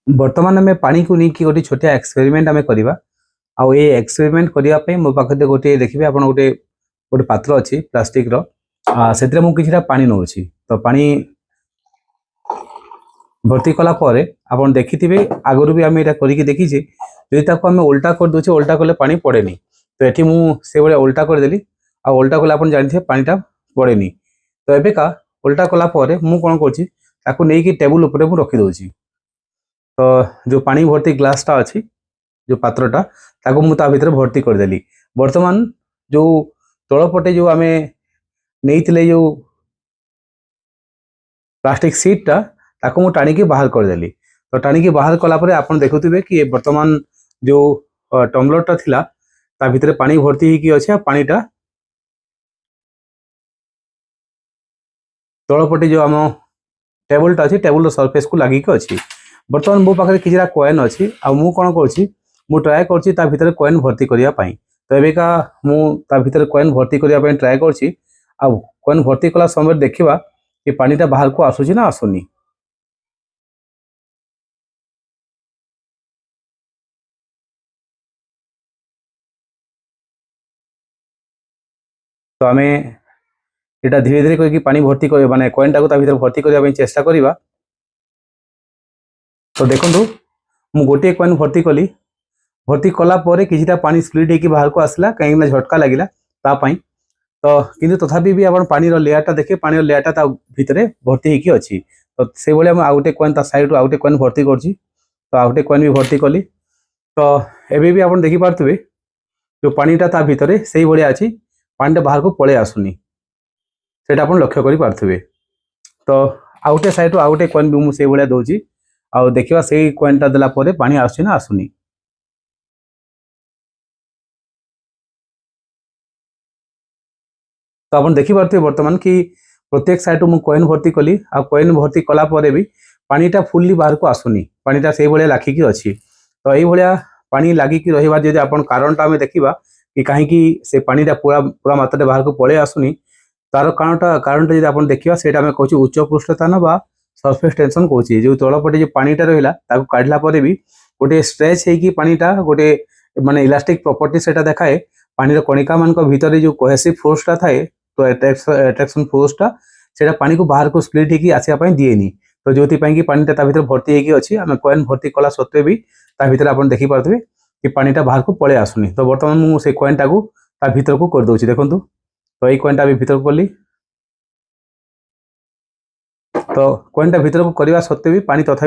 बर्तमान आम पानी को लेकिन गोटे छोटिया एक्सपेरिमेंट आम करवा आउ ये एक्सपेरिमेंट करने मो पाखे गोटे देखिए आप गोटे गोटे पात्र अच्छी प्लास्टिक से मुझे पानी नौ तो पानी भर्ती कला आप देखिथे आगुरी भी आम यहाँ करके देखीचे जो आम उल्टा कर दूचे उल्टा कले पानी पड़ेनी तो ये मुझे उल्टा करदेली आ उल्टा कले आप जानते पानीटा पड़ेनी तो एवेका उल्टा कलापर मुझे कौन कर टेबुल उपर मुझे रखीदे तो जो पानी भर्ती ग्लासटा अच्छी जो पात्रटा ताको मु ता भीतर भर्ती करदेली वर्तमान जो तलपटे जो आम नहीं जो प्लास्टिक सीटा ताको मु टाणिकी बाहर करदेली तो टाणिकी बाहर कलापर आप देखुवे कि वर्तमान जो टम्बलरटा थिला ता भीतर पानी भर्ती होगी अच्छे पानीटा तलपटे जो आम टेबुलटा अच्छी टेबुल सरफेस को लगिक अच्छी बर्तमान मो पाखे किसी कॉइन अच्छी आउ कौन कर ट्राए कर भीतर कॉइन भर्ती करने तो एवेका भीतर कॉइन भर्ती करने ट्राए कर कॉइन भर्ती कला समय देखा कि पानीटा बाहर को आसूची ना आसुनी तो आम यहाँ धीरे धीरे करके पानी भर्ती कर माने कॉइनटा को भीतर भर्ती करने चेष्टा करवा तो देखो मु गोटे कॉइन भर्ती कली भर्ती कलापर किसी पानी स्प्लिट होकर बाहर को आसला कहीं झटका लगिला तापाई तो किंतु तथापि भी आप पानी लेयरटा देखे पानी लेयरटा भितर भर्ती होगी अच्छी तो से भाई आउ गोटे कॉइन साइड आउ गोटे कॉइन भर्ती कर तो आउ गोटे कॉइन भी भर्ती कली तो एबे भी आप देखिपे जो पानीटा भितर से भाया अच्छी पानीटा बाहर को पलि आसुनी से लक्ष्य करें तो आउ गोटे साइड आउ गोटे कॉइन भी मुझे भाया दूसरी आउ देखा से कॉइनटा देलापर पानी आसुची ना आसुनी तो आप देखिपे बर्तमान कि प्रत्येक साइड मुझे कॉइन भर्ती कली आ कॉइन भर्ती कलापर भी पानीटा फुल्ली बाहर को आसुनी पानीटा से भाया लाखिकी अच्छी तो ये पानी लागिकी रहा जब आप कारणटा आम देखा कि कहीं से पानीटा पूरा पूरा मात्रा बाहर को पलि आसुनी तार कारणटा जब आप देखा से कहूँ उच्च पृष्ठतान बा सरफेस टेंशन कौच जो तलपटे जो पानीटा रहा काढ़ला भी गोटे स्ट्रेच होगी पानीटा गोटे माने इलास्टिक प्रॉपर्टी से देखाए पानी कणिका मान भितर जो कोहेसिव फोर्सटा थाए तो एट्रैक्शन फोर्सटा से पानी को बाहर को स्प्लिट होगी आसापी दिएनी तो जो कि पानीटा भीतर भर्ती होगी अच्छी आम कॉइन भर्ती कला सत्वे भी भीतर आप देखिपे कि पानीटा बाहर को पलि आसुनी तो बर्तमान मुझे कॉइनटा को भीतर को कर दूसरी देखो तो ये कॉइनटा भी भीतर को कली तो कॉइनटा भीतर को करने सत्वे भी पानी तथा